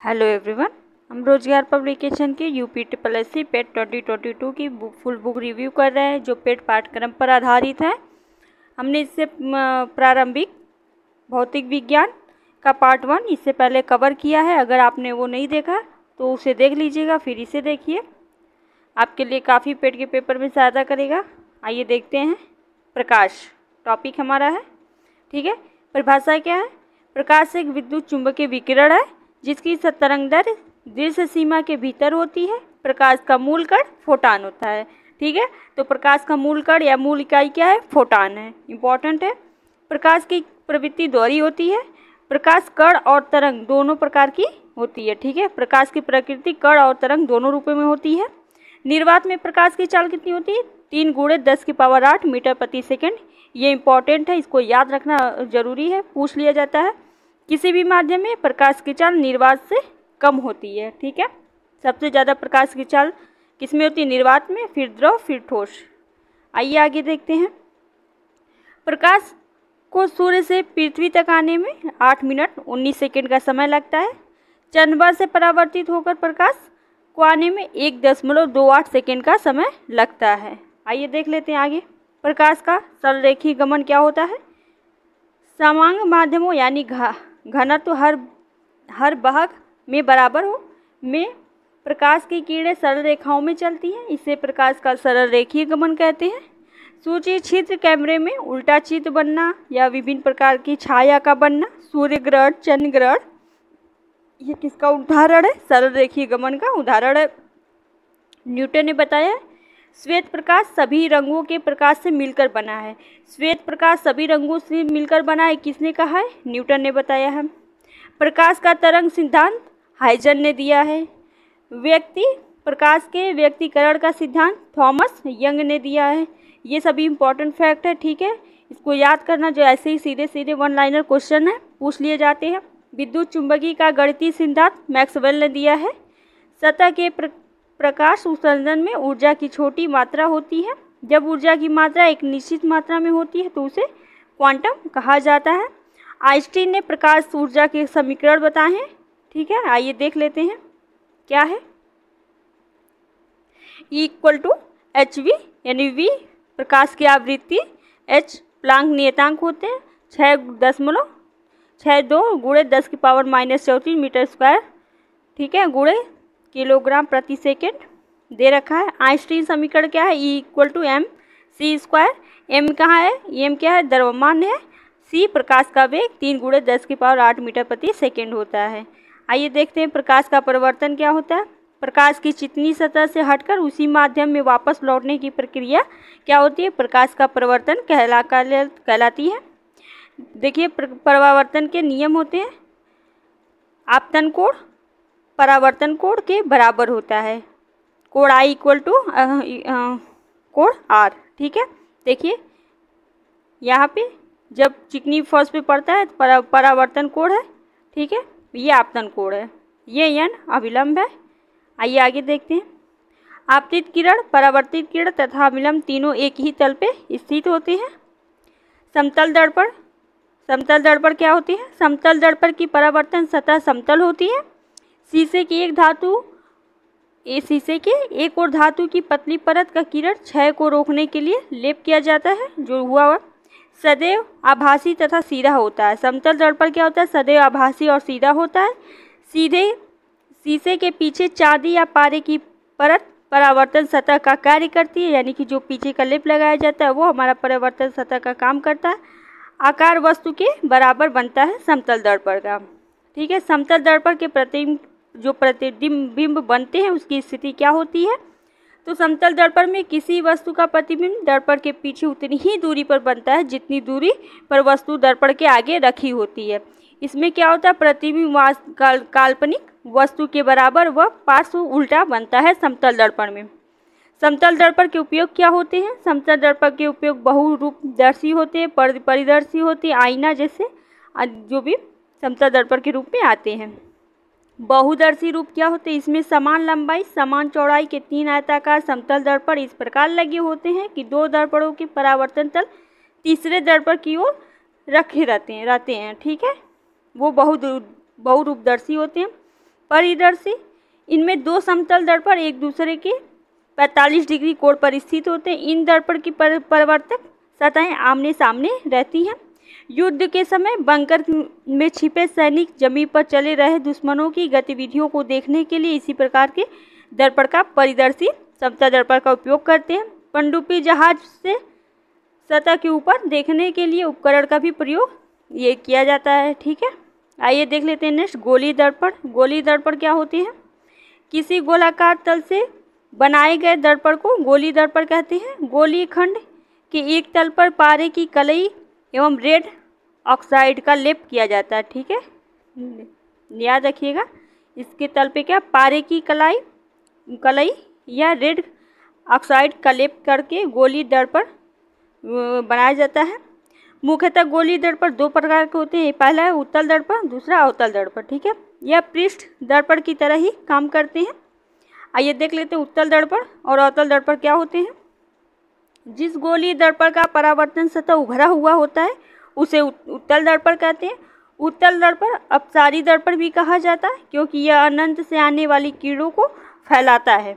Hello everyone, हम रोजगार publication के UPSSC पेट 2022 की फुल बुक रिव्यू कर रहे हैं जो पेट पाठ्यक्रम पर आधारित है। हमने इससे प्रारंभिक भौतिक विज्ञान का पार्ट 1 इससे पहले कवर किया है। अगर आपने वो नहीं देखा तो उसे देख लीजिएगा, फिर इसे देखिए, आपके लिए काफ़ी पेट के पेपर में सहायता करेगा। आइए देखते हैं। प्रकाश टॉपिक हमारा है, ठीक है। परिभाषा क्या है? प्रकाश एक विद्युत चुंबकीय विकिरण है जिसकी तरंगदैर्घ्य दृश्य सीमा के भीतर होती है। प्रकाश का मूल कण फोटान होता है, ठीक है। तो प्रकाश का मूल कण या मूल इकाई क्या है? फोटान है, इंपॉर्टेंट है। प्रकाश की प्रवृत्ति दोहरी होती है। प्रकाश कण और तरंग दोनों प्रकार की होती है, ठीक है। प्रकाश की प्रकृति कण और तरंग दोनों रूपों में होती है। निर्वात में प्रकाश की चाल कितनी होती है? 3 × 10⁸ मीटर प्रति सेकेंड। ये इंपॉर्टेंट है, इसको याद रखना जरूरी है, पूछ लिया जाता है। किसी भी माध्यम में प्रकाश की चाल निर्वात से कम होती है, ठीक है। सबसे ज़्यादा प्रकाश की चाल किस में होती है? निर्वात में, फिर द्रव, फिर ठोस। आइए आगे देखते हैं। प्रकाश को सूर्य से पृथ्वी तक आने में 8 मिनट 19 सेकेंड का समय लगता है। चंद्रमा से परावर्तित होकर प्रकाश को आने में 1.28 सेकेंड का समय लगता है। आइए देख लेते हैं आगे। प्रकाश का सरलरेखीय गमन क्या होता है? समांग माध्यमों यानी घनत्व हर वाहक में बराबर हो में प्रकाश की किरणें सरल रेखाओं में चलती हैं, इसे प्रकाश का सरल रेखीय गमन कहते हैं। सूर्य छिद्र कैमरे में उल्टा चित्र बनना या विभिन्न प्रकार की छाया का बनना, सूर्य ग्रहण, चंद्र ग्रहण, ये किसका उदाहरण है? सरल रेखीय गमन का उदाहरण है। न्यूटन ने बताया है श्वेत प्रकाश सभी रंगों के प्रकाश से मिलकर बना है। श्वेत प्रकाश सभी रंगों से मिलकर बना है, किसने कहा है? न्यूटन ने बताया है। प्रकाश का तरंग सिद्धांत हाइजन ने दिया है। प्रकाश के व्यक्तिकरण का सिद्धांत थॉमस यंग ने दिया है। ये सभी इंपॉर्टेंट फैक्ट है, ठीक है। इसको याद करना, जो ऐसे ही सीधे सीधे वन लाइनर क्वेश्चन है, पूछ लिए जाते हैं। विद्युत चुंबकीय का गणितीय सिद्धांत मैक्सवेल ने दिया है। सतह के प्रकाश उत्सर्जन में ऊर्जा की छोटी मात्रा होती है। जब ऊर्जा की मात्रा एक निश्चित मात्रा में होती है तो उसे क्वांटम कहा जाता है। आइंस्टीन ने प्रकाश ऊर्जा के समीकरण बताए हैं, ठीक है। आइए देख लेते हैं क्या है। E = hv यानी v प्रकाश की आवृत्ति, h प्लांक नियतांक होते हैं, 6.62 × 10⁻⁻⁴ मीटर स्क्वायर, ठीक है, गुणे किलोग्राम प्रति सेकेंड दे रखा है। आइंस्टीन समीकरण क्या है? E = mc²। m कहाँ है? m क्या है? द्रव्यमान है। c प्रकाश का वेग 3 × 10⁸ मीटर प्रति सेकेंड होता है। आइए देखते हैं प्रकाश का परावर्तन क्या होता है। प्रकाश की चिकनी सतह से हटकर उसी माध्यम में वापस लौटने की प्रक्रिया क्या होती है? प्रकाश का परावर्तन कहलाती है। देखिए, परावर्तन के नियम होते हैं। आपतन कोण परावर्तन कोण के बराबर होता है। कोण I = कोण R, ठीक है। देखिए यहाँ पे जब चिकनी फर्श पे पड़ता है तो परावर्तन कोण है, ठीक है। ये आपतन कोण है, ये n अविलंब है। आइए आगे देखते हैं। आपतित किरण, परावर्तित किरण तथा अविलंब तीनों एक ही तल पे स्थित होते हैं। समतल दर्पण क्या होती है? समतल दर्पण की परावर्तन सतह समतल होती है। शीशे की एक और धातु की पतली परत का किरण क्षय को रोकने के लिए लेप किया जाता है, जो हुआ सदैव आभासी तथा सीधा होता है। समतल दर्पण क्या होता है? सदैव आभासी और सीधा होता है। शीशे के पीछे चांदी या पारे की परत परावर्तन सतह का कार्य करती है, यानी कि जो पीछे का लेप लगाया जाता है वो हमारा परावर्तन सतह का काम करता है। आकार वस्तु के बराबर बनता है समतल दर्पण का, ठीक है। समतल दर्पण के प्रतिबिंब बनते हैं उसकी स्थिति क्या होती है? तो समतल दर्पण में किसी वस्तु का प्रतिबिंब दर्पण के पीछे उतनी ही दूरी पर बनता है जितनी दूरी पर वस्तु दर्पण के आगे रखी होती है। इसमें क्या होता है? प्रतिबिंब काल्पनिक वस्तु के बराबर व पार्श्व उल्टा बनता है समतल दर्पण में। समतल दर्पण के उपयोग क्या होते हैं? समतल दर्पण के उपयोग बहुरूपदर्शी होते हैं, परिदर्शी होते हैं, आईना जैसे जो भी समतल दर्पण के रूप में आते हैं। बहुदर्शी रूप क्या होते हैं? इसमें समान लंबाई समान चौड़ाई के 3 आयताकार समतल दर्पण इस प्रकार लगे होते हैं कि 2 दर्पणों के परावर्तन तल तीसरे दर्पण की ओर रखे रहते हैं, ठीक है। वो बहुरूपदर्शी होते हैं। परिदर्शी, इनमें दो समतल दर्पण एक दूसरे के 45 डिग्री कोण पर स्थित होते हैं। इन दर्पण की परावर्तक सतहें आमने सामने रहती हैं। युद्ध के समय बंकर में छिपे सैनिक जमीन पर चले रहे दुश्मनों की गतिविधियों को देखने के लिए इसी प्रकार के दर्पण का परिदर्शी समतल दर्पण का उपयोग करते हैं। पनडुब्बी जहाज से सतह के ऊपर देखने के लिए उपकरण का भी प्रयोग ये किया जाता है। ठीक है, आइए देख लेते हैं नेक्स्ट गोली दर्पण। गोली दर्पण क्या होती है? किसी गोलाकार तल से बनाए गए दर्पण को गोली दर्पण कहते हैं। गोली खंड के एक तल पर पारे की कलई एवं रेड ऑक्साइड का लेप किया जाता है। ठीक है, याद रखिएगा, इसके तल पे क्या पारे की कलई या रेड ऑक्साइड का लेप करके गोली दर्पण बनाया जाता है। मुख्यतः गोली दर्पण दो प्रकार के होते हैं। पहला है उत्तल दर्पण, दूसरा अवतल दर्पण। ठीक है, यह पृष्ठ दर्पण की तरह ही काम करते हैं। आइए देख लेते हैं उत्तल दर्पण और अवतल दर्पण क्या होते हैं। जिस गोली दर्पण का परावर्तन सतह उभरा हुआ होता है उसे उत्तल दर्पण कहते हैं। उत्तल दर्पण अपसारी दर्पण भी कहा जाता है क्योंकि यह अनंत से आने वाली किरणों को फैलाता है।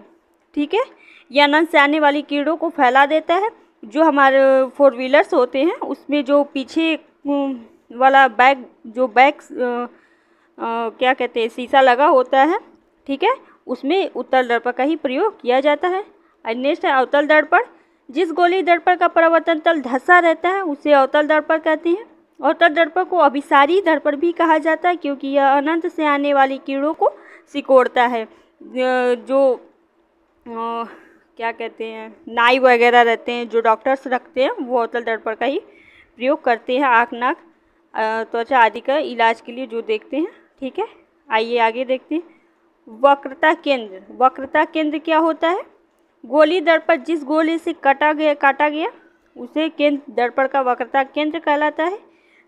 ठीक है, यह अनंत से आने वाली किरणों को फैला देता है। जो हमारे 4 व्हीलर्स होते हैं उसमें जो पीछे वाला बैक क्या कहते हैं शीशा लगा होता है, ठीक है, उसमें उत्तल दर्पण का ही प्रयोग किया जाता है। नेक्स्ट है अवतल दर्पण। जिस गोली दर्पण का परावर्तन तल धंसा रहता है उसे अवतल दर्पण कहते हैं। अवतल दर्पण को अभिसारी दर्पण भी कहा जाता है क्योंकि यह अनंत से आने वाली किरणों को सिकोड़ता है। जो क्या कहते हैं नाई वगैरह रहते हैं जो डॉक्टर्स रखते हैं वो अवतल दर्पण का ही प्रयोग करते हैं आँख नाक त्वचा आदि का इलाज के लिए जो देखते हैं। ठीक है, आइए आगे देखते हैं वक्रता केंद्र। वक्रता केंद्र क्या होता है? गोली दर्पण जिस गोले से काटा गया उसे केंद्र दर्पण का वक्रता केंद्र कहलाता है।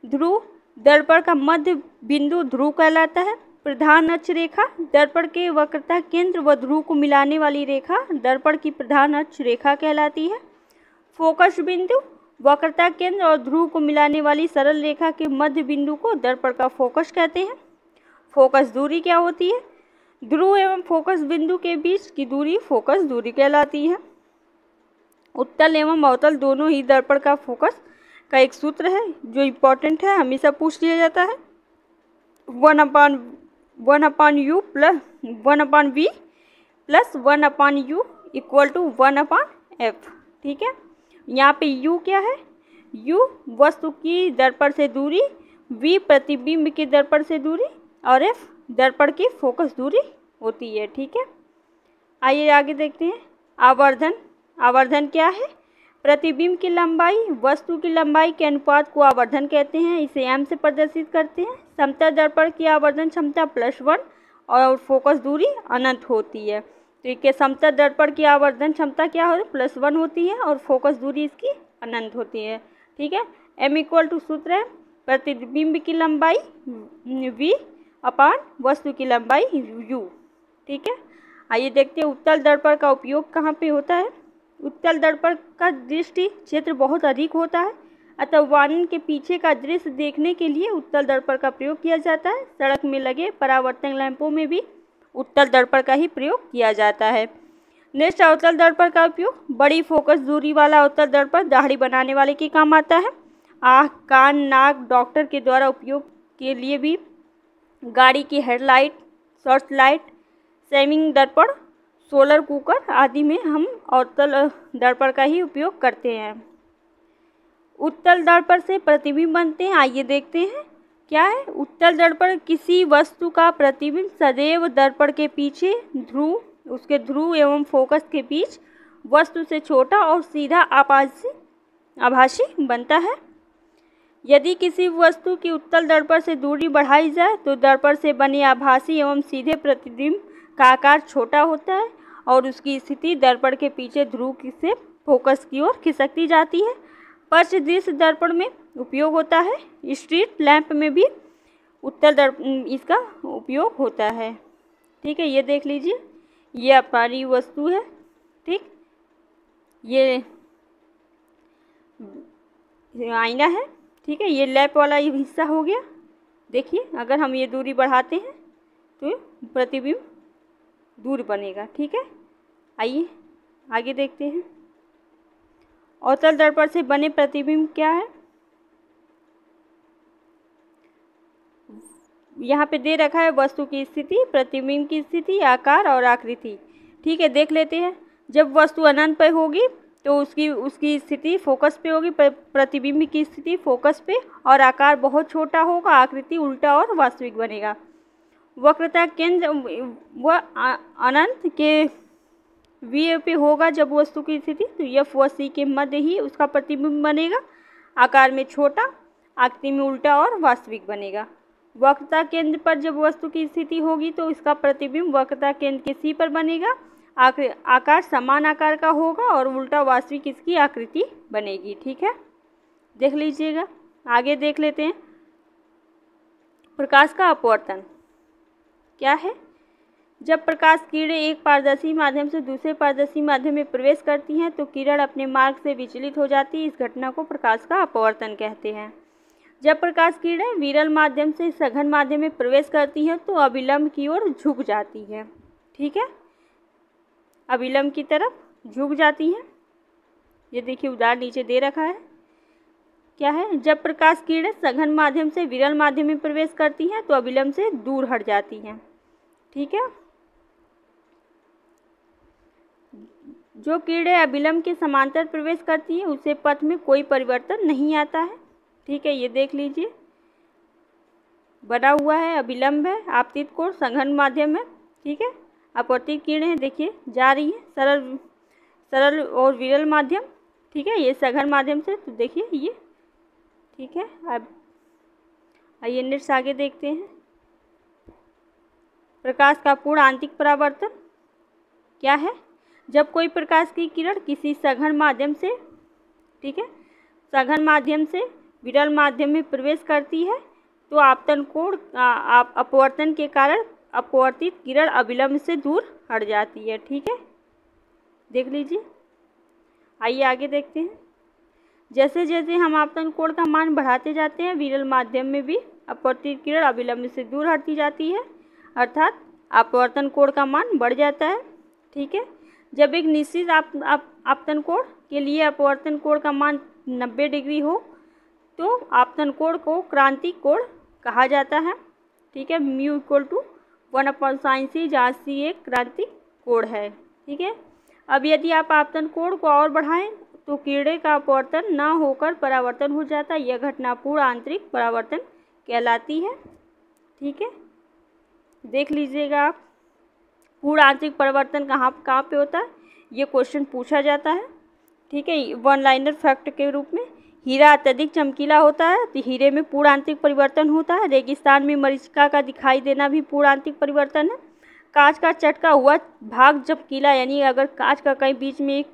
ध्रुव दर्पण का मध्य बिंदु ध्रुव कहलाता है। प्रधान अक्ष रेखा दर्पण के वक्रता केंद्र व ध्रुव को मिलाने वाली रेखा दर्पण की प्रधान अक्ष रेखा कहलाती है। फोकस बिंदु वक्रता केंद्र और ध्रुव को मिलाने वाली सरल रेखा के मध्य बिंदु को दर्पण का फोकस कहते हैं। फोकस दूरी क्या होती है? ध्रुव एवं फोकस बिंदु के बीच की दूरी फोकस दूरी कहलाती है। उत्तल एवं अवतल दोनों ही दर्पण का फोकस का एक सूत्र है जो इम्पोर्टेंट है, हमेशा पूछ लिया जाता है। 1/u plus 1/v plus 1/u equal to 1/f। ठीक है, यहाँ पे u क्या है? u वस्तु की दर्पण से दूरी, v प्रतिबिंब की दर्पण से दूरी और f दर्पण की फोकस दूरी होती है। ठीक है, आइए आगे देखते हैं आवर्धन। आवर्धन क्या है? प्रतिबिंब की लंबाई वस्तु की लंबाई के अनुपात को आवर्धन कहते हैं। इसे m से प्रदर्शित करते हैं। समतल दर्पण की आवर्धन क्षमता +1 और फोकस दूरी अनंत होती है। ठीक है, समतल दर्पण की आवर्धन क्षमता क्या होती है? +1 होती है और फोकस दूरी इसकी अनंत होती है। ठीक है, m इक्वल टू सूत्र है प्रतिबिंब की लंबाई v अपान वस्तु की लंबाई u। ठीक है, आइए देखते हैं उत्तल दर्पण का उपयोग कहाँ पे होता है। उत्तल दर्पण का दृष्टि क्षेत्र बहुत अधिक होता है, अतः वाहन के पीछे का दृश्य देखने के लिए उत्तल दर्पण का प्रयोग किया जाता है। सड़क में लगे परावर्तन लैंपों में भी उत्तल दर्पण का ही प्रयोग किया जाता है। नेक्स्ट अवतल दर्पण का उपयोग। बड़ी फोकस दूरी वाला अवतल दर्पण दाढ़ी बनाने वाले के काम आता है। आँख कान नाक डॉक्टर के द्वारा उपयोग के लिए भी गाड़ी की हेडलाइट सर्च लाइट सेविंग दर्पण सोलर कुकर आदि में हम अवतल दर्पण का ही उपयोग करते हैं। उत्तल दर्पण से प्रतिबिंब बनते हैं। आइए देखते हैं क्या है। उत्तल दर्पण किसी वस्तु का प्रतिबिंब सदैव दर्पण के पीछे उसके ध्रुव एवं फोकस के बीच वस्तु से छोटा और सीधा आभासी बनता है। यदि किसी वस्तु की उत्तल दर्पण से दूरी बढ़ाई जाए तो दर्पण से बने आभासी एवं सीधे प्रतिबिंब का आकार छोटा होता है और उसकी स्थिति दर्पण के पीछे ध्रुव से फोकस की ओर खिसकती जाती है। पक्ष दृश्य दर्पण में उपयोग होता है। स्ट्रीट लैंप में भी उत्तल दर्पण इसका उपयोग होता है। ठीक है, ये देख लीजिए, ये अपनी वस्तु है। ठीक, ये आईना है। ठीक है, ये लैंप वाला ये हिस्सा हो गया। देखिए, अगर हम ये दूरी बढ़ाते हैं तो प्रतिबिंब दूर बनेगा। ठीक है, आइए आगे देखते हैं। अवतल दर्पण से बने प्रतिबिंब क्या है, यहाँ पे दे रखा है वस्तु की स्थिति, प्रतिबिंब की स्थिति, आकार और आकृति। ठीक है, देख लेते हैं। जब वस्तु अनंत पे होगी तो उसकी स्थिति फोकस पे होगी, प्रतिबिंब की स्थिति फोकस पे, और आकार बहुत छोटा होगा, आकृति उल्टा और वास्तविक बनेगा। वक्रता केंद्र व अनंत के वी पे होगा जब वस्तु की स्थिति, तो एफ व सी के मध्य ही उसका प्रतिबिंब बनेगा, आकार में छोटा, आकृति में उल्टा और वास्तविक बनेगा। वक्रता केंद्र पर जब वस्तु की स्थिति होगी तो इसका प्रतिबिंब वक्रता केंद्र के सी पर बनेगा, आकार समान आकार का होगा और उल्टा वास्तविक इसकी आकृति बनेगी। ठीक है, देख लीजिएगा। आगे देख लेते हैं। प्रकाश का अपवर्तन क्या है, जब प्रकाश किरणें एक पारदर्शी माध्यम से दूसरे पारदर्शी माध्यम में प्रवेश करती हैं तो किरण अपने मार्ग से विचलित हो जाती है। इस घटना को प्रकाश का अपवर्तन कहते हैं। जब प्रकाश किरणें विरल माध्यम से सघन माध्यम में प्रवेश करती हैं तो अभिलंब की ओर झुक जाती है। ठीक है, अभिलंब की तरफ झुक जाती हैं। ये देखिए उदाहरण नीचे दे रखा है। क्या है, जब प्रकाश किरणें सघन माध्यम से विरल माध्यम में प्रवेश करती हैं तो अभिलंब से दूर हट जाती हैं। ठीक है, जो किरणें अभिलंब के समांतर प्रवेश करती हैं उसे पथ में कोई परिवर्तन नहीं आता है। ठीक है, ये देख लीजिए बना हुआ है, अभिलंब है, आपतित कोण सघन माध्यम है। ठीक है, अपवर्तित किरणें देखिए जा रही हैं सरल और विरल माध्यम। ठीक है, ये सघन माध्यम से, तो देखिए ये। ठीक है, अब आइए नेक्स्ट आगे देखते हैं। प्रकाश का पूर्ण आंतरिक परावर्तन क्या है, जब कोई प्रकाश की किरण किसी सघन माध्यम से, ठीक है, सघन माध्यम से विरल माध्यम में प्रवेश करती है तो आपतन कोण अपवर्तन के कारण अपवर्तित किरण अभिलंब से दूर हट जाती है। ठीक है, देख लीजिए। आइए आगे देखते हैं। जैसे जैसे हम आपतन कोण का मान बढ़ाते जाते हैं विरल माध्यम में भी अपवर्तित किरण अभिलंब से दूर हटती जाती है, अर्थात अपवर्तन कोण का मान बढ़ जाता है। ठीक है, जब एक निश्चित आपतन कोण के लिए अपवर्तन कोण का मान 90 डिग्री हो तो आपतन कोण को क्रांतिक कोण कहा जाता है। ठीक है, mu equal to 1/sin c, जहाँ c एक क्रांतिक कोण है। ठीक है, अब यदि आप आपतन कोण को और बढ़ाएं तो किरणें का अपवर्तन न होकर परावर्तन हो जाता है। यह घटना पूर्ण आंतरिक परावर्तन कहलाती है। ठीक है, देख लीजिएगा आप पूर्ण आंतरिक परावर्तन कहाँ पे होता है, ये क्वेश्चन पूछा जाता है। ठीक है, वन लाइनर फैक्ट के रूप में। हीरा अत्यधिक चमकीला होता है तो हीरे में पूर्ण आंतरिक परिवर्तन होता है। रेगिस्तान में मरीचिका का दिखाई देना भी पूर्ण आंतरिक परिवर्तन है। कांच का चटका हुआ भाग जब गीला, यानी अगर कांच का कहीं बीच में एक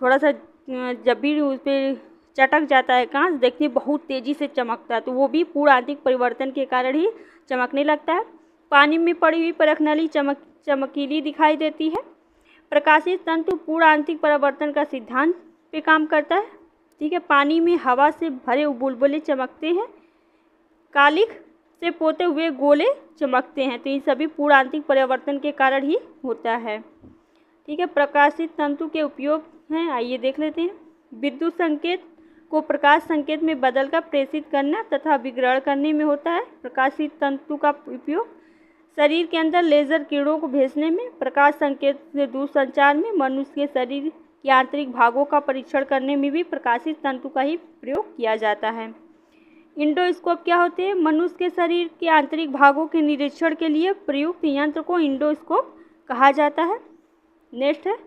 थोड़ा सा जब भी उस पर चटक जाता है कांच, देखिए बहुत तेज़ी से चमकता है, तो वो भी पूर्ण आंतरिक परिवर्तन के कारण ही चमकने लगता है। पानी में पड़ी हुई परखनली चमकीली दिखाई देती है। प्रकाशित तंतु पूर्ण आंतरिक परावर्तन का सिद्धांत पे काम करता है। ठीक है, पानी में हवा से भरे बुलबुले चमकते हैं, कालिख से पोते हुए गोले चमकते हैं, तो ये सभी पूर्ण आंतरिक परावर्तन के कारण ही होता है। ठीक है, प्रकाशित तंतु के उपयोग हैं, आइए देख लेते हैं। विद्युत संकेत को प्रकाश संकेत में बदलकर प्रेषित करना तथा विग्रहण करने में होता है। प्रकाशित तंतु का उपयोग शरीर के अंदर लेजर किरणों को भेजने में, प्रकाश संकेत से दूर संचार में, मनुष्य के शरीर के आंतरिक भागों का परीक्षण करने में भी प्रकाशित तंतु का ही प्रयोग किया जाता है। इंडोस्कोप क्या होते हैं, मनुष्य के शरीर के आंतरिक भागों के निरीक्षण के लिए प्रयुक्त यंत्र को इंडोस्कोप कहा जाता है। नेक्स्ट है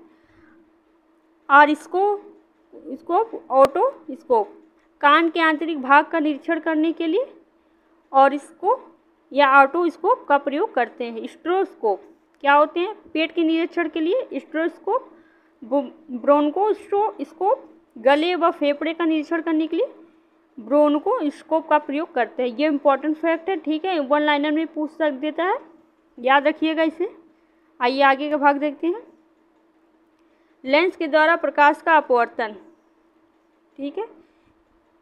ऑटोस्कोप, ऑटोस्कोप कान के आंतरिक भाग का निरीक्षण करने के लिए ऑटोस्कोप या ऑटोस्कोप का प्रयोग करते हैं। स्टेथोस्कोप क्या होते हैं, पेट के निरीक्षण के लिए स्टेथोस्कोप, ब्रोंकोस्कोप गले व फेफड़े का निरीक्षण करने के लिए ब्रोंकोस्कोप का प्रयोग करते हैं। ये इंपॉर्टेंट फैक्ट है। ठीक है, वन लाइनर में पूछ देता है, याद रखिएगा इसे। आइए आगे का भाग देखते हैं। लेंस के द्वारा प्रकाश का अपवर्तन। ठीक है,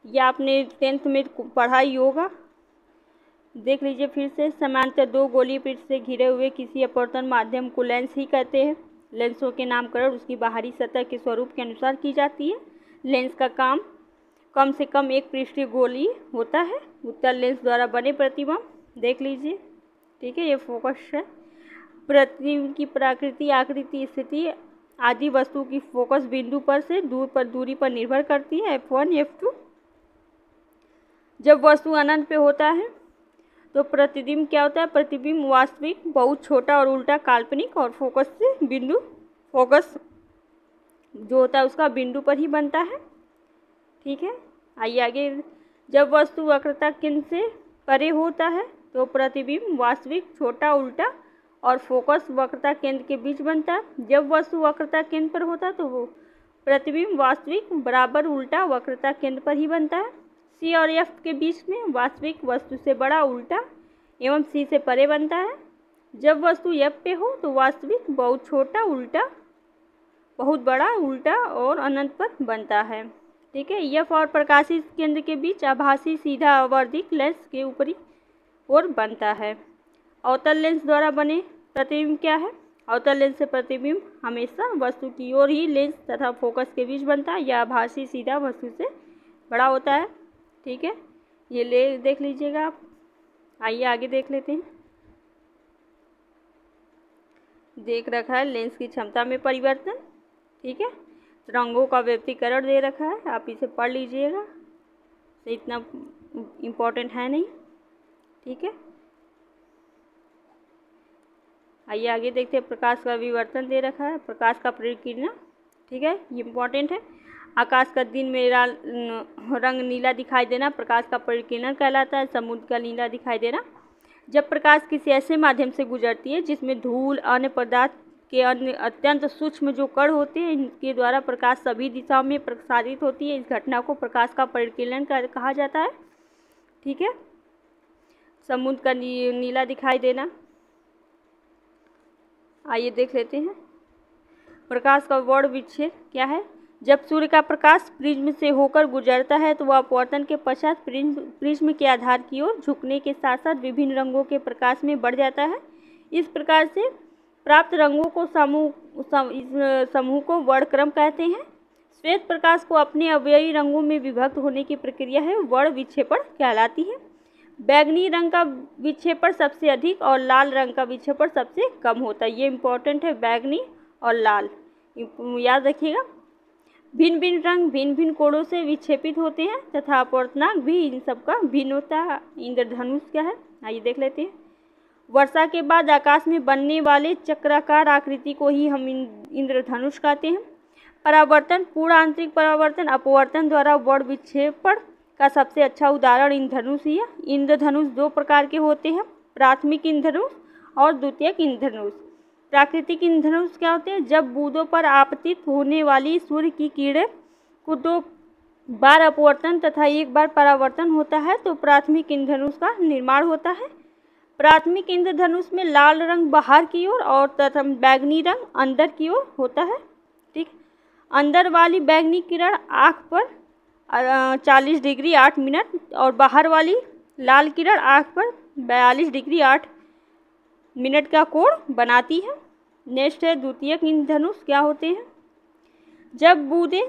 यह आपने 10th में पढ़ा ही होगा। देख लीजिए फिर से, समांतर दो गोलीय पृष्ठ से घिरे हुए किसी अपवर्तन माध्यम को लेंस ही कहते हैं। लेंसों के नामकरण उसकी बाहरी सतह के स्वरूप के अनुसार की जाती है। लेंस का काम कम से कम एक पृष्ठीय गोली होता है। उत्तल लेंस द्वारा बने प्रतिबिंब देख लीजिए, ठीक है, ये फोकस है। प्रतिबिंब की प्रकृति, आकृति, स्थिति आदि वस्तु की फोकस बिंदु पर से दूरी पर निर्भर करती है। F1, F2। जब वस्तु अनंत पे होता है तो प्रतिबिंब क्या होता है? प्रतिबिंब वास्तविक, बहुत छोटा और उल्टा काल्पनिक, और फोकस से बिंदु, फोकस जो होता है उसका बिंदु पर ही बनता है, ठीक है। आइए आगे। जब वस्तु वक्रता केंद्र से परे होता है तो प्रतिबिंब वास्तविक, छोटा, उल्टा, और फोकस वक्रता केंद्र के बीच बनता है। जब वस्तु वक्रता केंद्र पर होता है तो वो प्रतिबिंब वास्तविक, बराबर, उल्टा, वक्रता केंद्र पर ही बनता है। C और F के बीच में वास्तविक वस्तु से बड़ा, उल्टा एवं C से परे बनता है। जब वस्तु F पे हो तो वास्तविक, बहुत छोटा, उल्टा, बहुत बड़ा, उल्टा और अनंत पर बनता है, ठीक है। F और प्रकाशीय केंद्र के बीच आभासी सीधा आवर्धिक लेंस के ऊपरी ओर बनता है। अवतल लेंस द्वारा बने प्रतिबिंब क्या है? अवतल लेंस से प्रतिबिंब हमेशा वस्तु की ओर ही लेंस तथा फोकस के बीच बनता है। यह आभासी सीधा वस्तु से बड़ा होता है, ठीक है। ये ले देख लीजिएगा आप। आइए आगे देख लेते हैं। देख रखा है लेंस की क्षमता में परिवर्तन, ठीक है। तरंगों का व्यक्तीकरण दे रखा है, आप इसे पढ़ लीजिएगा, तो इतना इम्पोर्टेंट है नहीं, ठीक है। आइए आगे देखते हैं। प्रकाश का विवर्तन दे रखा है, प्रकाश का परिकीर्णन, ठीक है, ये इम्पोर्टेंट है। आकाश का दिन में रंग नीला दिखाई देना प्रकाश का परिकीर्णन कहलाता है। समुद्र का नीला दिखाई देना जब प्रकाश किसी ऐसे माध्यम से गुजरती है जिसमें धूल, अन्य पदार्थ के अन्य अत्यंत सूक्ष्म जो कण होते हैं, इनके द्वारा प्रकाश सभी दिशाओं में प्रसारित होती है। इस घटना को प्रकाश का परिकीर्णन कहा जाता है, ठीक है। समुद्र का नीला दिखाई देना, आइए देख लेते हैं। प्रकाश का वर्ण विच्छेद क्या है? जब सूर्य का प्रकाश प्रिज्म से होकर गुजरता है तो वह अपवर्तन के पश्चात प्रिज्म के आधार की ओर झुकने के साथ साथ विभिन्न रंगों के प्रकाश में बढ़ जाता है। इस प्रकार से प्राप्त रंगों को समूह को वर्णक्रम कहते हैं। श्वेत प्रकाश को अपने अवयवी रंगों में विभक्त होने की प्रक्रिया है वर्ण विक्षेपण कहलाती है। बैगनी रंग का विक्षेपण सबसे अधिक और लाल रंग का विक्षेपण सबसे कम होता है। ये इम्पोर्टेंट है, बैगनी और लाल याद रखिएगा। भिन्न भिन्न रंग भिन्न भिन्न कोणों से विक्षेपित होते हैं तथा अपवर्तनांक भी इन सबका भिन्न होता है। इंद्रधनुष क्या है? आइए देख लेते हैं। वर्षा के बाद आकाश में बनने वाले चक्राकार आकृति को ही हम इंद्रधनुष कहते हैं। परावर्तन, पूर्ण आंतरिक परावर्तन अपवर्तन द्वारा वर्ण विक्षेपण का सबसे अच्छा उदाहरण इंद्रधनुष ही है। इंद्रधनुष दो प्रकार के होते हैं, प्राथमिक इंद्रधनुष और द्वितीयक इंद्रधनुष। प्राकृतिक इंद्रधनुष क्या होते हैं? जब बूंदों पर आपतित होने वाली सूर्य की किरणें को 2 बार अपवर्तन तथा 1 बार परावर्तन होता है तो प्राथमिक इंद्रधनुष का निर्माण होता है। प्राथमिक इंद्रधनुष में लाल रंग बाहर की ओर और तथा बैगनी रंग अंदर की ओर होता है, ठीक। अंदर वाली बैगनी किरण आँख पर 40 डिग्री 8 मिनट और बाहर वाली लाल किरण आँख पर 42 डिग्री 8 मिनट का कोण बनाती है। नेक्स्ट है द्वितीयक इंद्रधनुष क्या होते हैं? जब बूंदें,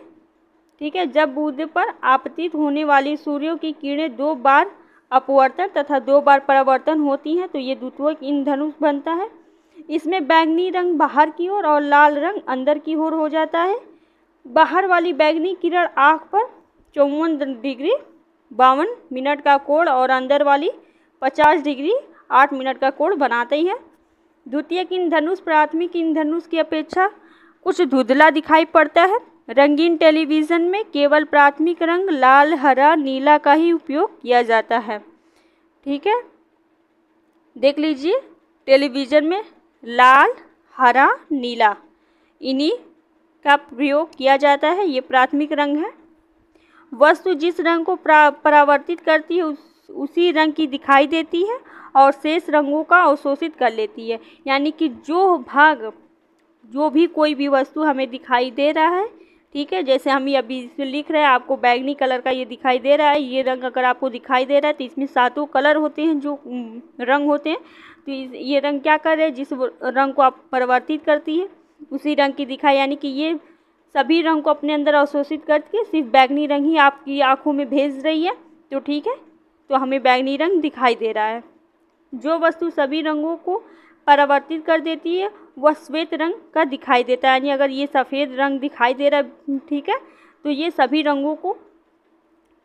ठीक है, जब बूंदे पर आपतित होने वाली सूर्यों की किरणें 2 बार अपवर्तन तथा 2 बार परावर्तन होती हैं तो ये द्वितीयक इंद्रधनुष बनता है। इसमें बैगनी रंग बाहर की ओर और लाल रंग अंदर की ओर हो जाता है। बाहर वाली बैगनी किरण आँख पर 54 डिग्री 52 मिनट का कोण और अंदर वाली 50 डिग्री 8 मिनट का कोण बनाते ही है। द्वितीयक इंद्रधनुष प्राथमिक इंद्रधनुष की अपेक्षा कुछ धुंधला दिखाई पड़ता है। रंगीन टेलीविज़न में केवल प्राथमिक रंग लाल, हरा, नीला का ही उपयोग किया जाता है, ठीक है। देख लीजिए, टेलीविज़न में लाल, हरा, नीला इन्हीं का प्रयोग किया जाता है। ये प्राथमिक रंग है। वस्तु जिस रंग को परावर्तित करती है उसी रंग की दिखाई देती है और शेष रंगों का अवशोषित कर लेती है। यानी कि जो भी कोई भी वस्तु हमें दिखाई दे रहा है ठीक है। जैसे हम ये अभी इसमें लिख रहे हैं, आपको बैगनी कलर का ये दिखाई दे रहा है। ये रंग अगर आपको दिखाई दे रहा है तो इसमें 7 कलर होते हैं जो रंग होते हैं। तो ये रंग क्या कर रहे हैं, जिस रंग को आप परिवर्तित करती है उसी रंग की दिखाई, यानी कि ये सभी रंग को अपने अंदर अवशोषित करके सिर्फ बैगनी रंग ही आपकी आँखों में भेज रही है। तो ठीक है, तो हमें बैगनी रंग दिखाई दे रहा है। जो वस्तु सभी रंगों को परावर्तित कर देती है वह श्वेत रंग का दिखाई देता है। यानी अगर ये सफ़ेद रंग दिखाई दे रहा है, ठीक है, तो ये सभी रंगों को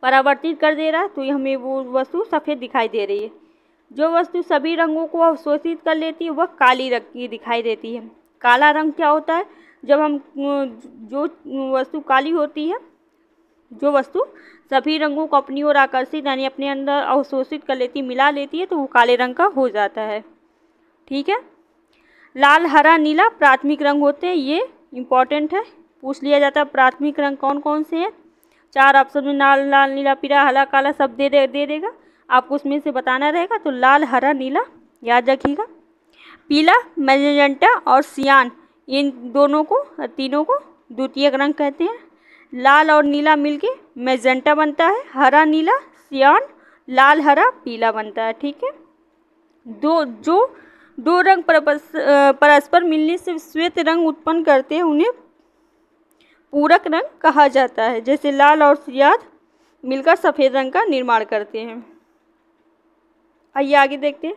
परावर्तित कर दे रहा है, तो ये हमें वो वस्तु सफ़ेद दिखाई दे रही है। जो वस्तु सभी रंगों को अवशोषित कर लेती है वह काली रंग की दिखाई देती है। काला रंग क्या होता है, जब हम जो वस्तु काली होती है, जो वस्तु सभी रंगों को अपनी ओर आकर्षित यानी अपने अंदर अवशोषित कर लेती, मिला लेती है, तो वो काले रंग का हो जाता है। ठीक है। लाल, हरा, नीला प्राथमिक रंग होते हैं। ये इम्पॉर्टेंट है, पूछ लिया जाता है प्राथमिक रंग कौन कौन से हैं। 4 ऑप्शन में लाल, नीला, पीला, हरा, काला सब दे देगा, आपको उसमें से बताना रहेगा। तो लाल, हरा, नीला याद रखिएगा। पीला, मैजेंटा और सियान, इन दोनों को, तीनों को द्वितीयक रंग कहते हैं। लाल और नीला मिलके मैजेंटा बनता है। हरा, नीला, सियान, लाल, हरा, पीला बनता है। ठीक है। दो रंग परस्पर मिलने से श्वेत रंग उत्पन्न करते हैं, उन्हें पूरक रंग कहा जाता है। जैसे लाल और सियान मिलकर सफ़ेद रंग का निर्माण करते हैं। आइए आगे देखते हैं।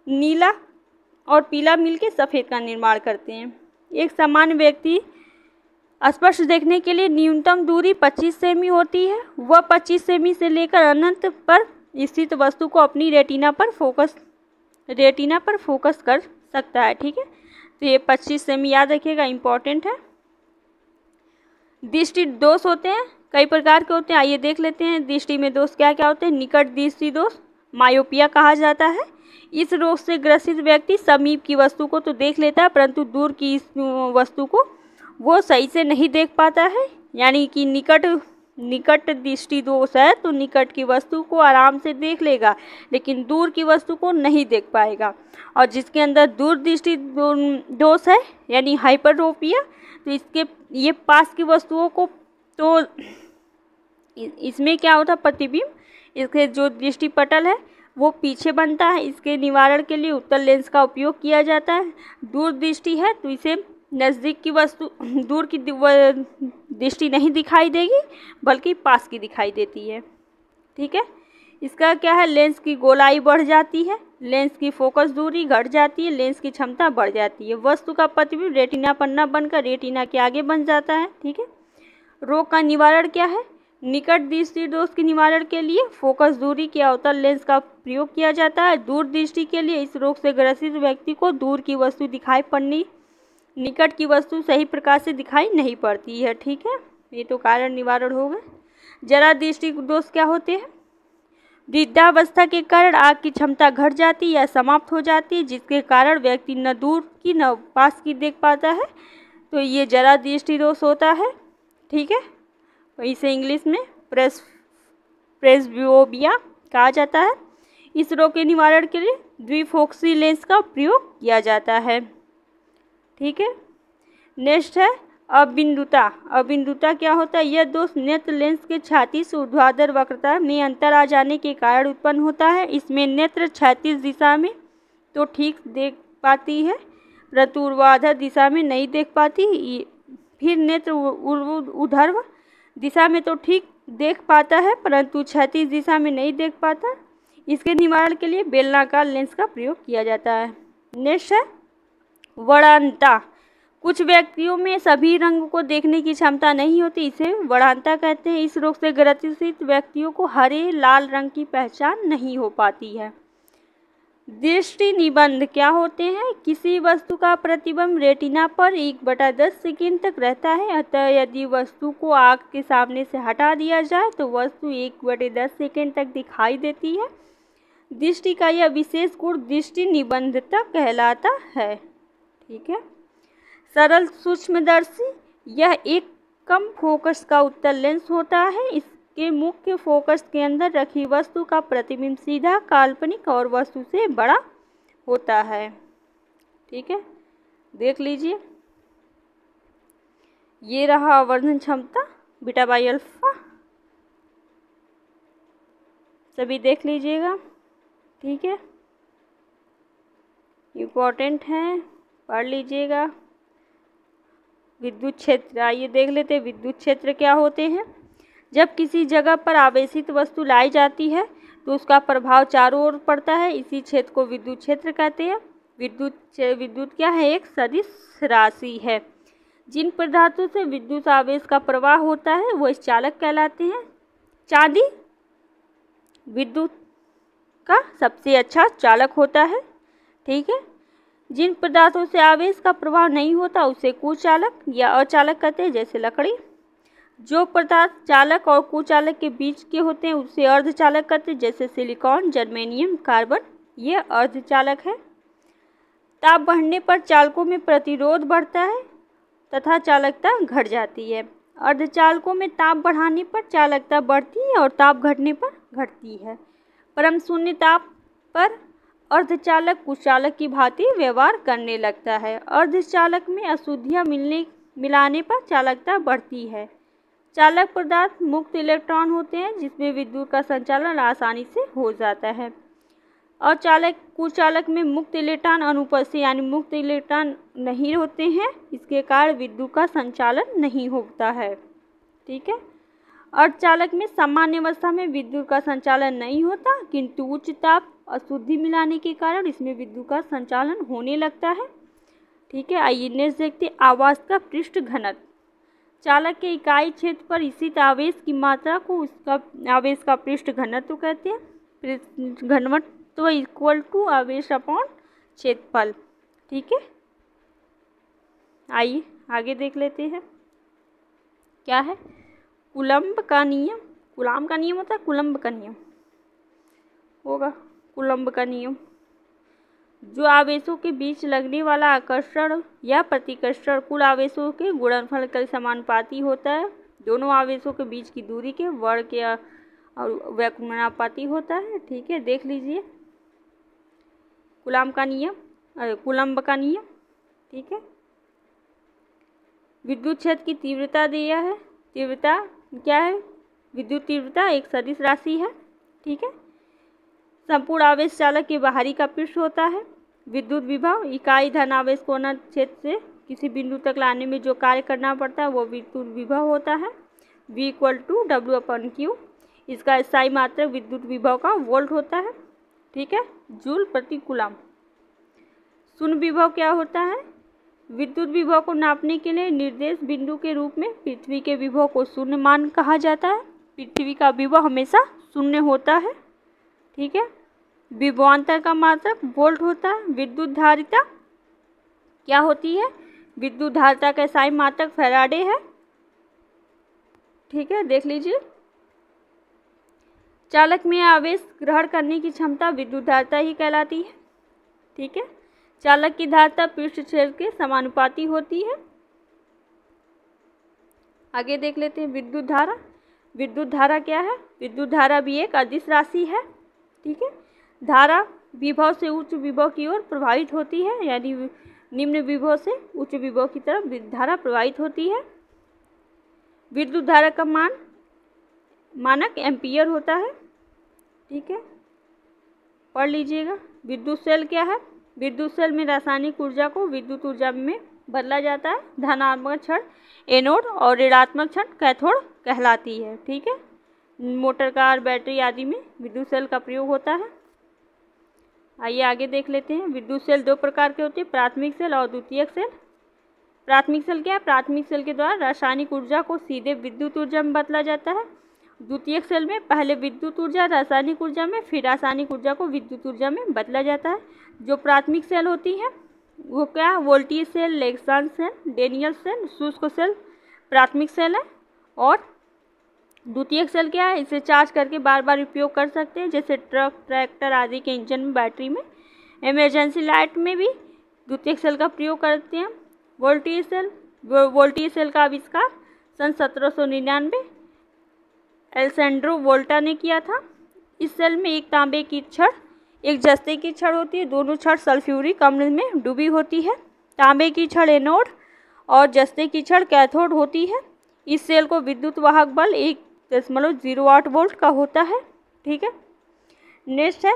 नीला और पीला मिलकर सफ़ेद का निर्माण करते हैं। एक सामान्य व्यक्ति स्पष्ट देखने के लिए न्यूनतम दूरी 25 सेमी होती है। वह 25 सेमी से लेकर अनंत पर स्थित वस्तु को अपनी रेटिना पर फोकस कर सकता है। ठीक है, तो ये 25 सेमी याद रखिएगा, इम्पॉर्टेंट है। दृष्टि दोष होते हैं, कई प्रकार के होते हैं। आइए देख लेते हैं दृष्टि में दोष क्या क्या होते हैं। निकट दृष्टि दोष मायोपिया कहा जाता है। इस रोग से ग्रसित व्यक्ति समीप की वस्तु को तो देख लेता है, परंतु दूर की इस वस्तु को वो सही से नहीं देख पाता है। यानी कि निकट दृष्टि दोष है तो निकट की वस्तु को आराम से देख लेगा, लेकिन दूर की वस्तु को नहीं देख पाएगा। और जिसके अंदर दूर दृष्टि दोष है यानी हाइपरोपिया, तो ये पास की वस्तुओं को, तो इसमें क्या होता है, प्रतिबिंब, इसके जो दृष्टि पटल है वो पीछे बनता है। इसके निवारण के लिए उत्तल लेंस का उपयोग किया जाता है। दूर दृष्टि है तो इसे नज़दीक की वस्तु, दूर की दृष्टि नहीं दिखाई देगी बल्कि पास की दिखाई देती है। ठीक है। इसका क्या है, लेंस की गोलाई बढ़ जाती है, लेंस की फोकस दूरी घट जाती है, लेंस की क्षमता बढ़ जाती है। वस्तु का प्रतिबिंब रेटिना पर न बनकर रेटिना के आगे बन जाता है। ठीक है। रोग का निवारण क्या है, निकट दृष्टि दोष के निवारण के लिए फोकस दूरी के अवतल लेंस का प्रयोग किया जाता है। दूर दृष्टि के लिए इस रोग से ग्रसित व्यक्ति को दूर की वस्तु दिखाई पड़नी, निकट की वस्तु सही प्रकार से दिखाई नहीं पड़ती है। ठीक है, ये तो कारण निवारण हो गए। जरा दृष्टि दोष क्या होते हैं, वृद्धावस्था के कारण आँख की क्षमता घट जाती या समाप्त हो जाती है, जिसके कारण व्यक्ति न दूर की न पास की देख पाता है, तो ये जरा दृष्टि दोष होता है। ठीक है, इसे इंग्लिश में प्रेसबियोपिया कहा जाता है। इस रोग के निवारण के लिए द्विफोक्सी लेंस का प्रयोग किया जाता है। ठीक है। नेक्स्ट है अबिंदुता। अबिंदुता क्या होता है, यह दोष नेत्र लेंस के क्षैतिज से ऊर्ध्वाधर वक्रता में अंतर आ जाने के कारण उत्पन्न होता है। इसमें नेत्र क्षैतिज दिशा में तो ठीक देख पाती है परंतु ऊर्ध्वाधर दिशा में नहीं देख पाती। फिर नेत्र ऊर्ध्वाधर दिशा में तो ठीक देख पाता है परंतु क्षैतिज दिशा में नहीं देख पाता। इसके निवारण के लिए बेलनाकार लेंस का प्रयोग किया जाता है। नेक्स्ट है वरानता। कुछ व्यक्तियों में सभी रंग को देखने की क्षमता नहीं होती, इसे वरानता कहते हैं। इस रोग से ग्रसित व्यक्तियों को हरे लाल रंग की पहचान नहीं हो पाती है। दृष्टि निबंध क्या होते हैं, किसी वस्तु का प्रतिबिंब रेटिना पर 1/10 सेकेंड तक रहता है, अतः यदि वस्तु को आँख के सामने से हटा दिया जाए तो वस्तु 1/10 सेकेंड तक दिखाई देती है। दृष्टि का यह विशेष गुण दृष्टि निबंधता कहलाता है। ठीक है। सरल सूक्ष्मदर्शी, यह एक कम फोकस का उत्तल लेंस होता है। इसके मुख्य फोकस के अंदर रखी वस्तु का प्रतिबिंब सीधा, काल्पनिक और वस्तु से बड़ा होता है। ठीक है, देख लीजिए। ये रहा आवर्धन क्षमता बीटा बाई अल्फा, सभी देख लीजिएगा, ठीक है, इम्पोर्टेंट है, पढ़ लीजिएगा। विद्युत क्षेत्र, आइए देख लेते हैं विद्युत क्षेत्र क्या होते हैं। जब किसी जगह पर आवेशित वस्तु लाई जाती है तो उसका प्रभाव चारों ओर पड़ता है, इसी क्षेत्र को विद्युत क्षेत्र कहते हैं। विद्युत क्या है? एक सदिश राशि है। जिन पदार्थों से विद्युत आवेश का प्रवाह होता है वो चालक कहलाते हैं। चांदी विद्युत का सबसे अच्छा चालक होता है, ठीक है। जिन पदार्थों से आवेश का प्रवाह नहीं होता उसे कुचालक या अचालक कहते हैं, जैसे लकड़ी। जो पदार्थ चालक और कुचालक के बीच के होते हैं उसे अर्धचालक कहते हैं, जैसे सिलिकॉन, जर्मेनियम, कार्बन, ये अर्धचालक है। ताप बढ़ने पर चालकों में प्रतिरोध बढ़ता है तथा चालकता घट जाती है। अर्धचालकों में ताप बढ़ाने पर चालकता बढ़ती है और ताप घटने पर घटती है। परम शून्य ताप पर अर्धचालक कुचालक की भांति व्यवहार करने लगता है। अर्धचालक में अशुद्धियाँ मिलाने पर चालकता बढ़ती है। चालक पदार्थ मुक्त इलेक्ट्रॉन होते हैं जिसमें विद्युत का संचालन आसानी से हो जाता है। और कुचालक में मुक्त इलेक्ट्रॉन अनुपस्थित यानी मुक्त इलेक्ट्रॉन नहीं होते हैं, इसके कारण विद्युत का संचालन नहीं होता है, ठीक है। अर्धचालक में सामान्य अवस्था में विद्युत का संचालन नहीं होता, किंतु उच्च ताप अशुद्धि मिलाने के कारण इसमें विद्युत का संचालन होने लगता है, ठीक है। आइए नेक्स्ट देखते हैं आवेश का पृष्ठ घनत्व। चालक के इकाई क्षेत्र पर स्थित आवेश की मात्रा को उसका आवेश का पृष्ठ घनत्व कहते हैं। घनत्व इक्वल टू आवेश अपॉन क्षेत्रफल, ठीक है। आइए आगे देख लेते हैं क्या है कूलम्ब का नियम। कूलम्ब का नियम होता है, कूलम्ब का नियम होगा, कूलम्ब का नियम। जो आवेशों के बीच लगने वाला आकर्षण या प्रतिकर्षण कुल आवेशों के गुणनफल के समानुपाती होता है। दोनों आवेशों के बीच की दूरी के वर्ग के और व्युत्क्रमानुपाती होता है, ठीक है। देख लीजिए कूलम्ब का नियम, ठीक है। विद्युत क्षेत्र की तीव्रता दिया है। तीव्रता क्या है? विद्युत तीव्रता एक सदिश राशि है, ठीक है। संपूर्ण आवेश चालक के बाहरी का पृष्ठ होता है। विद्युत विभव इकाई धन आवेश को अनंत क्षेत्र से किसी बिंदु तक लाने में जो कार्य करना पड़ता है वो विद्युत विभव होता है। V = W/Q। इसका स्थायी मात्रक विद्युत विभव का वोल्ट होता है, ठीक है, जूल प्रति कूलम्ब। शून्य विभव क्या होता है? विद्युत विभव को नापने के लिए निर्देश बिंदु के रूप में पृथ्वी के विभव को शून्य मान कहा जाता है। पृथ्वी का विभव हमेशा शून्य होता है, ठीक है। विभवांतर का मात्रक वोल्ट होता है। विद्युत धारिता क्या होती है? विद्युत धारिता का स्थायी मात्रक फैराडे है, ठीक है, देख लीजिए। चालक में आवेश ग्रहण करने की क्षमता विद्युत धारिता ही कहलाती है, ठीक है। चालक की धारिता पृष्ठ क्षेत्र के समानुपाती होती है। आगे देख लेते हैं विद्युत धारा। विद्युत धारा क्या है? विद्युत धारा भी एक अदिश राशि है, ठीक है। धारा विभव से उच्च विभव की ओर प्रवाहित होती है, यानी निम्न विभव से उच्च विभव की तरफ धारा प्रवाहित होती है। विद्युत धारा का मानक एम्पियर होता है, ठीक है, पढ़ लीजिएगा। विद्युत सेल क्या है? विद्युत सेल में रासायनिक ऊर्जा को विद्युत ऊर्जा में बदला जाता है। धनात्मक क्षण एनोड और ऋणात्मक क्षण कैथोड कहलाती है, ठीक है। मोटर कार, बैटरी आदि में विद्युत सेल का प्रयोग होता है। आइए आगे देख लेते हैं। विद्युत सेल दो प्रकार के होते हैं, प्राथमिक सेल और द्वितीयक सेल। प्राथमिक सेल क्या है? प्राथमिक सेल के द्वारा रासायनिक ऊर्जा को सीधे विद्युत ऊर्जा में बदला जाता है। द्वितीयक सेल में पहले विद्युत ऊर्जा रासायनिक ऊर्जा में, फिर रासायनिक ऊर्जा को विद्युत ऊर्जा में बदला जाता है। जो प्राथमिक सेल होती है वो क्या? Voltage cell, Leclanche cell, Daniel cell, शुष्क सेल प्राथमिक सेल है। और द्वितीयक सेल क्या है? इसे चार्ज करके बार बार उपयोग कर सकते हैं, जैसे ट्रक, ट्रैक्टर आदि के इंजन में, बैटरी में, इमरजेंसी लाइट में भी द्वितीयक सेल का प्रयोग करते हैं। वोल्टेज सेल का आविष्कार सन 1799 एलेसेंड्रो वोल्टा ने किया था। इस सेल में एक तांबे की छड़, एक जस्ते की छड़ होती है। दोनों छड़ सल्फ्यूरिक अम्ल में डूबी होती है। तांबे की छड़ एनोड और जस्ते की छड़ कैथोड होती है। इस सेल को विद्युत वाहक बल 1.08 वोल्ट का होता है। ठीक है, नेक्स्ट है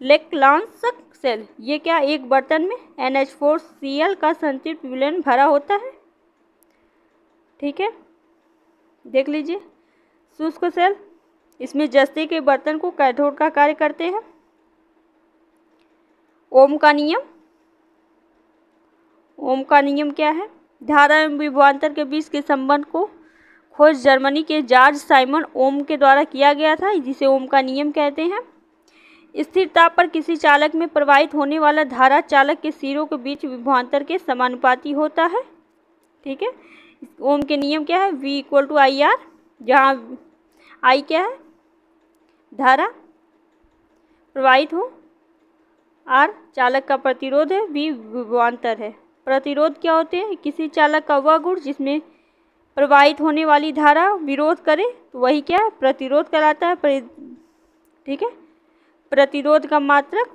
लेक्लांस सेल। ये क्या, एक बर्तन में NH4Cl का संतृप्त विलयन भरा होता है। ठीक है, देख लीजिए। शुष्क सेल, इसमें जस्ते के बर्तन को कैथोड का कार्य करते हैं। ओम का नियम, ओम का नियम क्या है, धारा एवं विभवांतर के बीच के संबंध को खोज जर्मनी के जॉर्ज साइमन ओम के द्वारा किया गया था, जिसे ओम का नियम कहते हैं। स्थिर ताप पर किसी चालक में प्रवाहित होने वाला धारा चालक के सिरों के बीच विभवांतर के समानुपाती होता है। ठीक है, ओम के नियम क्या है, V = IR, जहाँ I क्या है, धारा प्रवाहित हो, R चालक का प्रतिरोध है, V विभवांतर है। प्रतिरोध क्या होते हैं, किसी चालक का वह गुण जिसमें प्रवाहित होने वाली धारा विरोध करे तो वही क्या है, प्रतिरोध कहलाता है। ठीक है, प्रतिरोध का मात्रक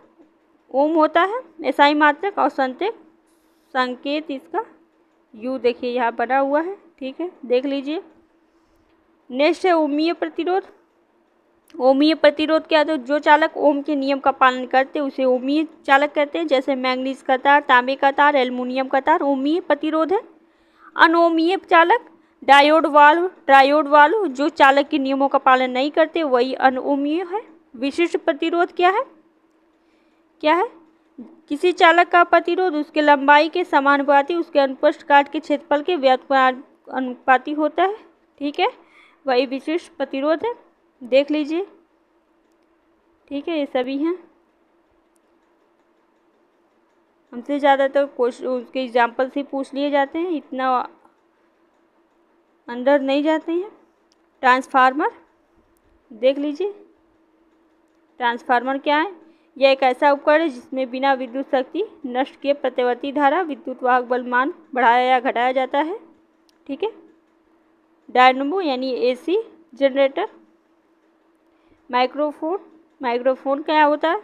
ओम होता है, SI मात्रक, और संकेत इसका U देखिए यहाँ बना हुआ है। ठीक है, देख लीजिए। नेक्स्ट है ओमीय प्रतिरोध। ओमीय प्रतिरोध क्या है, जो चालक ओम के नियम का पालन करते हैं उसे ओमीय चालक कहते हैं, जैसे मैंगनीज का तार, तांबे का तार, एल्युमिनियम का तार ओमीय प्रतिरोध है। अनोमीय चालक डायोड वाल्व, ट्रायोड वाल्व, जो चालक के नियमों का पालन नहीं करते वही अनोमीय है। विशिष्ट प्रतिरोध क्या है, किसी चालक का प्रतिरोध उसके लंबाई के समानुपाती उसके अनुप्रस्थ काट के क्षेत्रफल के व्युत्क्रमानुपाती होता है। ठीक है, वही विशिष्ट प्रतिरोध है, देख लीजिए। ठीक है, ये सभी हैं। हमसे ज़्यादातर क्वेश्चन उसके एग्जाम्पल से पूछ लिए जाते हैं, इतना अंदर नहीं जाते हैं। ट्रांसफार्मर देख लीजिए। ट्रांसफार्मर क्या है, यह एक ऐसा उपकरण है जिसमें बिना विद्युत शक्ति नष्ट किए प्रत्यावर्ती धारा विद्युत वाहक बल मान बढ़ाया या घटाया जाता है। ठीक है, डायनमो यानी AC जनरेटर। माइक्रोफोन क्या होता है,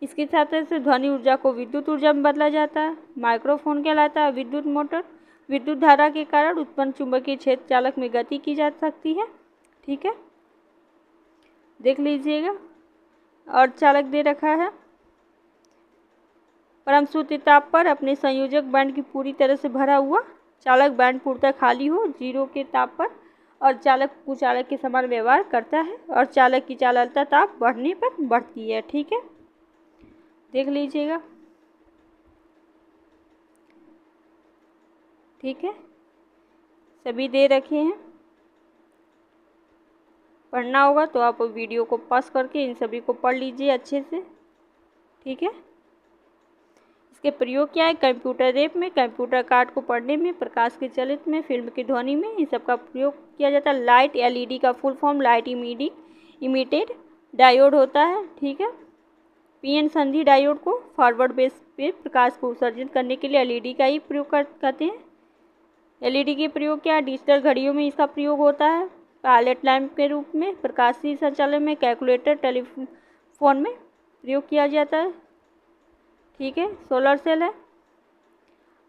इसकी सहायता से ध्वनि ऊर्जा को विद्युत ऊर्जा में बदला जाता है। माइक्रोफोन कहलाता है विद्युत मोटर। विद्युत धारा के कारण उत्पन्न चुंबकीय क्षेत्र चालक में गति की जा सकती है। ठीक है, देख लीजिएगा। और चालक दे रखा है, परम सूत्र ताप पर अपने संयोजक बैंड की पूरी तरह से भरा हुआ चालक बैंड पूर्णतः खाली हो 0 के ताप पर, और चालक कुचालक के समान व्यवहार करता है, और चालक की चालकता ताप बढ़ने पर बढ़ती है। ठीक है, देख लीजिएगा। ठीक है, सभी दे रखे हैं, पढ़ना होगा तो आप वीडियो को पॉज करके इन सभी को पढ़ लीजिए अच्छे से। ठीक है, इसके प्रयोग क्या है, कंप्यूटर रैप में, कंप्यूटर कार्ड को पढ़ने में, प्रकाश के चलित में, फिल्म की ध्वनि में, इन सब का प्रयोग किया जाता है। लाइट LED का full form light emitted diode होता है। ठीक है, PN संधि डायोड को फॉरवर्ड बेस पे प्रकाश को उत्सर्जित करने के लिए LED का ही प्रयोग करते हैं। LED के प्रयोग क्या है, डिजिटल घड़ियों में इसका प्रयोग होता है, पायलट लैंप के रूप में, प्रकाशीय संचालन में, कैलकुलेटर, टेलीफोन में प्रयोग किया जाता है। ठीक है, सोलर सेल है।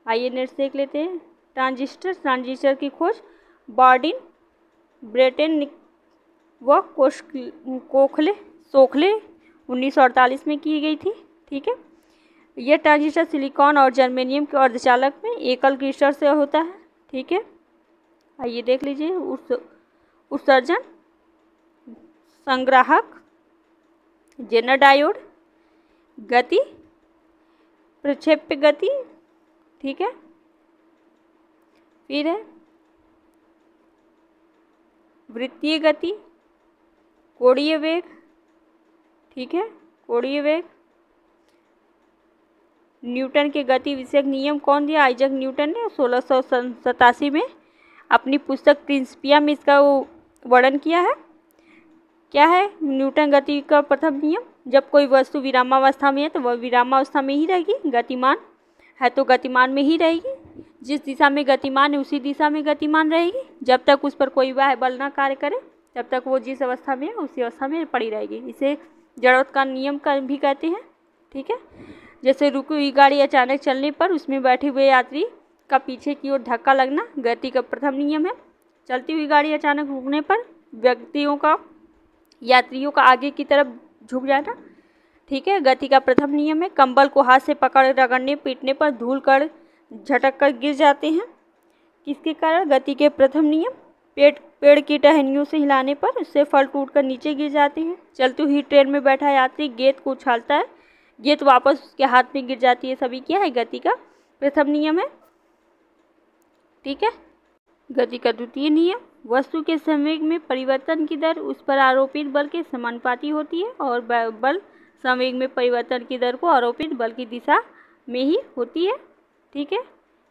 आइए नेक्स्ट देख लेते हैं। ट्रांजिस्टर की खोज बॉर्डिन, ब्रेटन व सोखले 1948 में की गई थी। ठीक है, यह ट्रांजिस्टर सिलिकॉन और जर्मेनियम के अर्धचालक में एकल क्रिस्टल से होता है। ठीक है, आइए देख लीजिए। उत्सर्जन, संग्राहक, जेनर डायोड, गति, प्रक्षेप्य गति। ठीक है, फिर है वृत्तीय गति, कोणीय वेग। ठीक है, कोणीय वेग। न्यूटन के गति विषयक नियम कौन दिया, आइजैक न्यूटन ने 1687 में अपनी पुस्तक प्रिंसिपिया में इसका वर्णन किया है। क्या है न्यूटन गति का प्रथम नियम, जब कोई वस्तु विरामावस्था में है तो वह विरामावस्था में ही रहेगी, गतिमान है तो गतिमान में ही रहेगी, जिस दिशा में गतिमान है उसी दिशा में गतिमान रहेगी, जब तक उस पर कोई बाह्य बल ना कार्य करे तब तक वो जिस अवस्था में है उसी अवस्था में पड़ी रहेगी। इसे जड़त्व का नियम का भी कहते हैं। ठीक है, जैसे रुकी हुई गाड़ी अचानक चलने पर उसमें बैठे हुए यात्री का पीछे की ओर धक्का लगना गति का प्रथम नियम है। चलती हुई गाड़ी अचानक रुकने पर यात्रियों का आगे की तरफ झुक जाना, ठीक है, गति का प्रथम नियम है। कंबल को हाथ से पकड़ रगड़ने पीटने पर धूल कण झटक कर गिर जाते हैं, किसके कारण? गति के प्रथम नियम। पेड़ की टहनियों से हिलाने पर उससे फल टूटकर नीचे गिर जाते हैं। चलती हुई ट्रेन में बैठा यात्री गेंद को उछालता है, गेंद वापस उसके हाथ में गिर जाती है, सभी क्या है? गति का प्रथम नियम है, ठीक है। गति का द्वितीय नियम, वस्तु के संवेग में परिवर्तन की दर उस पर आरोपित बल के समानुपाती होती है और बल संवेग में परिवर्तन की दर को आरोपित बल की दिशा में ही होती है, ठीक है।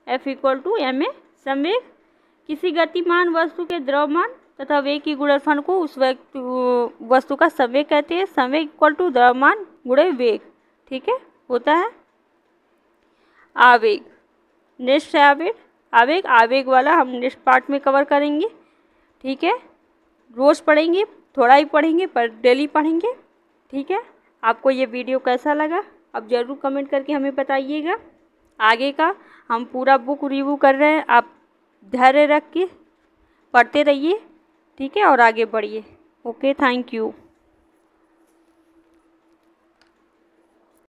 F = ma संवेग, किसी गतिमान वस्तु के द्रव्यमान तथा वेग की गुणनफल को उस वस्तु का संवेग कहते हैं। संवेग = द्रव्यमान गुणे वेग, ठीक है, होता है। आवेग, नेक्स्ट आवेग आवेग वाला हम नेक्स्ट पार्ट में कवर करेंगे, ठीक है। रोज पढ़ेंगे, थोड़ा ही पढ़ेंगे पर डेली पढ़ेंगे, ठीक है। आपको ये वीडियो कैसा लगा आप ज़रूर कमेंट करके हमें बताइएगा। आगे का हम पूरा बुक रिव्यू कर रहे हैं, आप धैर्य रख के पढ़ते रहिए, ठीक है, और आगे बढ़िए। Okay, thank you.